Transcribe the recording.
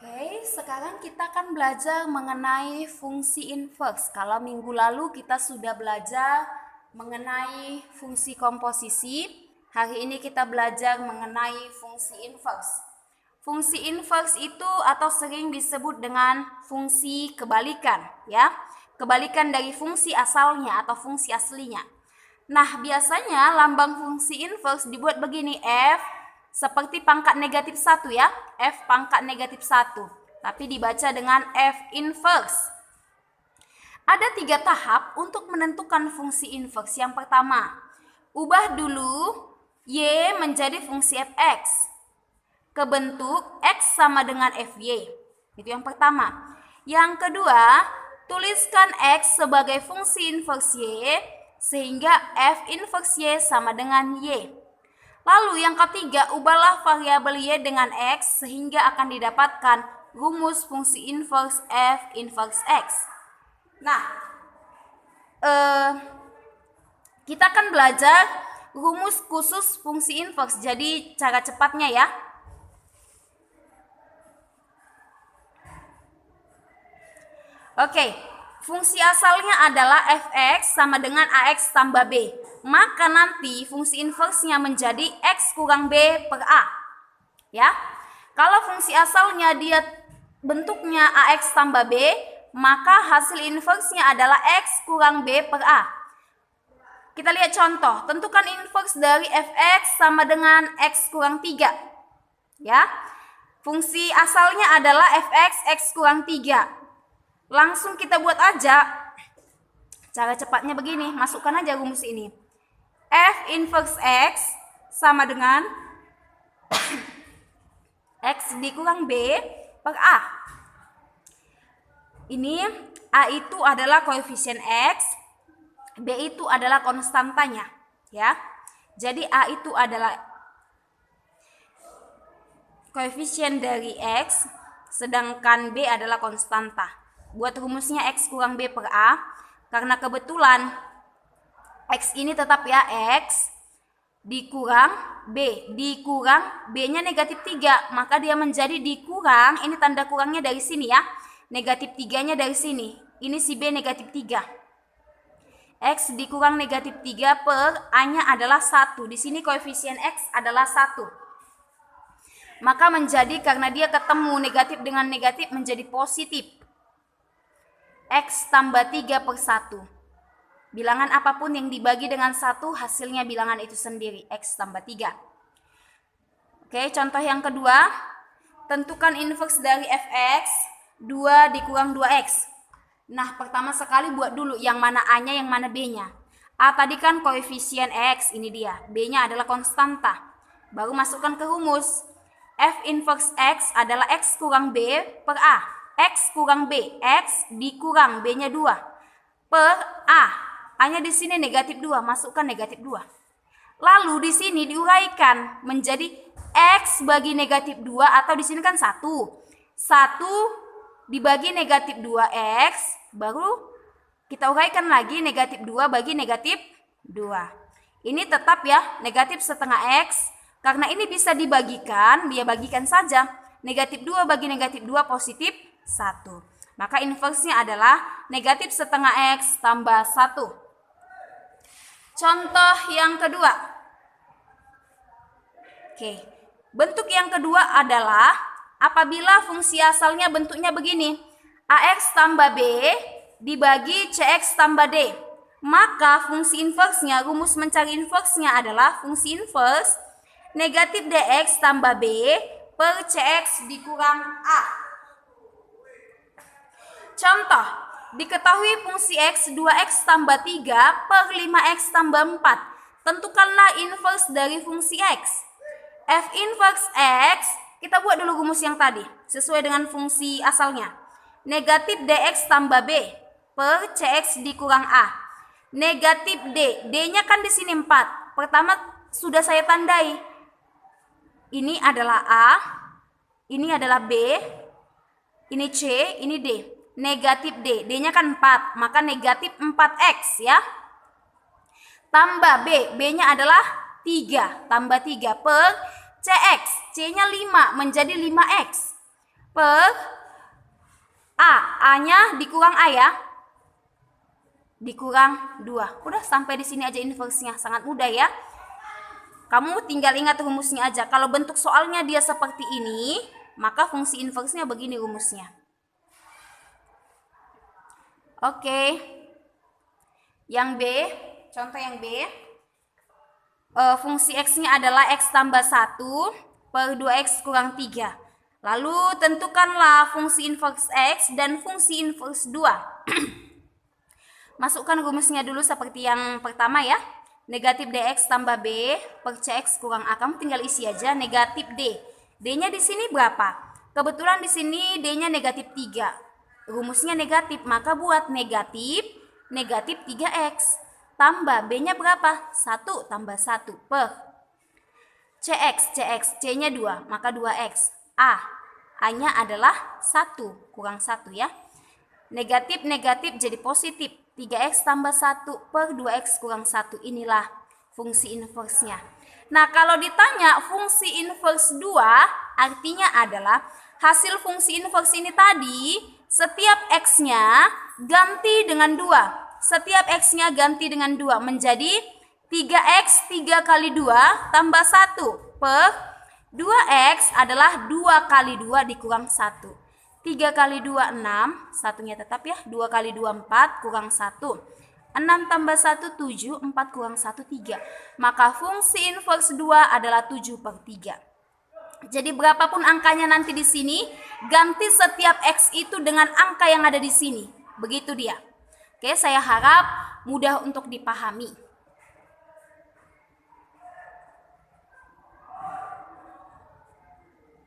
Oke, sekarang kita akan belajar mengenai fungsi inverse. Kalau minggu lalu kita sudah belajar mengenai fungsi komposisi, hari ini kita belajar mengenai fungsi inverse. Fungsi inverse itu atau sering disebut dengan fungsi kebalikan, ya. Kebalikan dari fungsi asalnya atau fungsi aslinya. Nah, biasanya lambang fungsi inverse dibuat begini, F seperti pangkat negatif 1 ya, F pangkat negatif 1, tapi dibaca dengan F inverse. Ada 3 tahap untuk menentukan fungsi inverse. Yang pertama, ubah dulu Y menjadi fungsi Fx, kebentuk X sama dengan Fy. Itu yang pertama. Yang kedua, tuliskan X sebagai fungsi inverse Y, sehingga F inverse Y sama dengan Y. Lalu yang ketiga, ubahlah variabel Y dengan X sehingga akan didapatkan rumus fungsi inverse F inverse X. Nah, kita akan belajar rumus khusus fungsi inverse. Jadi cara cepatnya ya. Oke, fungsi asalnya adalah Fx sama dengan Ax tambah B. Maka nanti fungsi inversenya menjadi X kurang B per A. Ya, kalau fungsi asalnya dia bentuknya Ax tambah B, maka hasil inversenya adalah X kurang B per A. Kita lihat contoh, tentukan inverse dari Fx sama dengan X kurang 3. Ya, fungsi asalnya adalah Fx X kurang 3. Langsung kita buat aja. Cara cepatnya begini, masukkan aja rumus ini. F inverse X sama dengan X dikurang B per A. Ini A itu adalah koefisien X, B itu adalah konstantanya, ya. Jadi A itu adalah koefisien dari X, sedangkan B adalah konstanta. Buat rumusnya X kurang B per A, karena kebetulan X ini tetap ya, X dikurang B, dikurang B-nya negatif 3, maka dia menjadi dikurang, ini tanda kurangnya dari sini ya, negatif 3-nya dari sini, ini si B negatif 3. X dikurang negatif 3 per A-nya adalah 1, di sini koefisien X adalah 1. Maka menjadi, karena dia ketemu negatif dengan negatif menjadi positif. X tambah 3 per 1. Bilangan apapun yang dibagi dengan 1, hasilnya bilangan itu sendiri, X tambah 3. Oke, contoh yang kedua, tentukan inverse dari Fx, 2 dikurang 2x. Nah, pertama sekali buat dulu yang mana A-nya, yang mana B-nya. A tadi kan koefisien X, ini dia. B-nya adalah konstanta. Baru masukkan ke rumus. F inverse X adalah X kurang B per A. X kurang B, X dikurang B-nya 2 per A. A-nya di sini negatif 2, masukkan negatif 2. Lalu di sini diuraikan menjadi X bagi negatif 2, atau di sini kan 1. 1 dibagi negatif 2X, baru kita uraikan lagi negatif 2 bagi negatif 2. Ini tetap ya, negatif setengah X, karena ini bisa dibagikan, dia bagikan saja. Negatif 2 bagi negatif 2 positif 1. Maka inversenya adalah negatif setengah X tambah 1. Contoh yang kedua. Oke, bentuk yang kedua adalah apabila fungsi asalnya bentuknya begini, AX tambah B dibagi CX tambah D. Maka fungsi inversenya, rumus mencari inversenya adalah fungsi inverse negatif DX tambah B per CX dikurang A. Contoh, diketahui fungsi X 2X tambah 3 per 5X tambah 4. Tentukanlah inverse dari fungsi X. F inverse X, kita buat dulu rumus yang tadi, sesuai dengan fungsi asalnya. Negatif DX tambah B per CX dikurang A. Negatif D, D-nya kan di sini 4. Pertama sudah saya tandai. Ini adalah A, ini adalah B, ini C, ini D. Negatif D, D-nya kan 4, maka negatif 4X ya. Tambah B, B-nya adalah 3, tambah 3 per CX, C-nya 5, menjadi 5X. per A. A-nya dikurang A ya. Dikurang 2. Udah sampai di sini aja inversnya. Sangat mudah ya. Kamu tinggal ingat rumusnya aja. Kalau bentuk soalnya dia seperti ini, maka fungsi inversnya begini rumusnya. Oke. Yang B, contoh yang B. Fungsi X-nya adalah X tambah 1 per 2X kurang 3. Lalu tentukanlah fungsi inverse X dan fungsi inverse 2. Masukkan rumusnya dulu seperti yang pertama ya. Negatif DX tambah B per CX kurang A. Kamu tinggal isi aja negatif D. D-nya di sini berapa? Kebetulan di sini D-nya negatif 3. Rumusnya negatif, maka buat negatif 3X. Tambah B-nya berapa? 1 tambah 1 per CX. C-nya 2, maka 2X. A-nya adalah 1 kurang 1 ya. Negatif jadi positif. 3X tambah 1 per 2X kurang 1. Inilah fungsi inversnya. Nah, kalau ditanya fungsi inverse 2, artinya adalah hasil fungsi inverse ini tadi, setiap X-nya ganti dengan 2. Setiap X-nya ganti dengan 2 menjadi 3X 3 kali 2 tambah 1 per 2X adalah 2 kali 2 dikurang 1. 3 kali 2, 6. Satunya tetap ya. 2 kali 2, 4. Kurang 1. 6 tambah 1, 7. 4 kurang 1, 3. Maka fungsi inverse 2 adalah 7 per 3. Jadi berapapun angkanya nanti di sini, ganti setiap X itu dengan angka yang ada di sini. Begitu dia. Oke, saya harap mudah untuk dipahami.